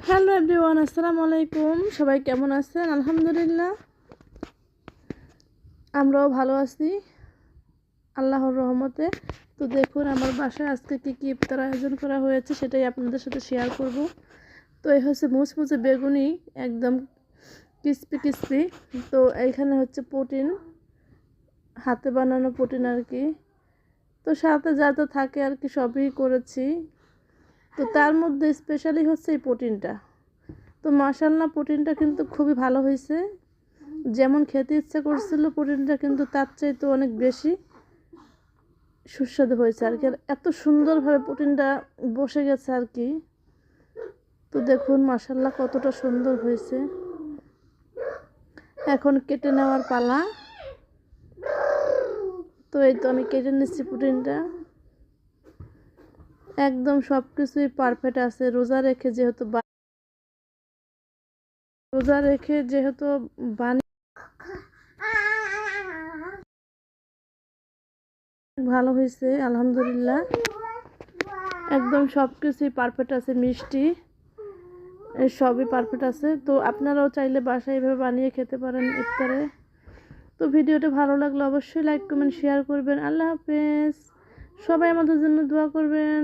Hello everyone, আসসালামু আলাইকুম। সবাই কেমন আছেন? আলহামদুলিল্লাহ, আমরাও ভালো আছি আল্লাহর রহমতে। তো দেখুন আমার বাসায় আজকে কী কী ইফতার আয়োজন করা হয়েছে সেটাই আপনাদের সাথে শেয়ার করব। তো এই হচ্ছে মুচমুচে বেগুনি, একদম ক্রিস্পি ক্রিস্পি। তো এইখানে হচ্ছে প্রোটিন, হাতে বানানো প্রোটিন আর কি। তো সাথে যা যা থাকে আর কি সবই করেছি। তো তার মধ্যে স্পেশালি হচ্ছে এই প্রোটিনটা। তো মাশাআল্লাহ প্রোটিনটা কিন্তু খুবই ভালো হয়েছে। যেমন খেতে ইচ্ছা করছিল প্রোটিনটা কিন্তু তার চাইতে অনেক বেশি সুস্বাদু হয়েছে আর কি। আর এত সুন্দরভাবে প্রোটিনটা বসে গেছে আর কি। তো দেখুন মাশাআল্লাহ কতটা সুন্দর হয়েছে। এখন কেটে নেওয়ার পালা। তো এই তো আমি কেটে নিচ্ছি প্রোটিনটা। একদম সব কিছুই পারফেক্ট আছে। রোজা রেখে যেহেতু ভালো হয়েছে আলহামদুলিল্লাহ। একদম সব কিছুই পারফেক্ট আছে, মিষ্টি সবই পারফেক্ট আছে। তো আপনারাও চাইলে বাসায় এভাবে বানিয়ে খেতে পারেন ইফতারে। তো ভিডিওটা ভালো লাগলে অবশ্যই লাইক কমেন্ট শেয়ার করবেন। আল্লাহ হাফেজ। সবাই আমাদের জন্য দোয়া করবেন।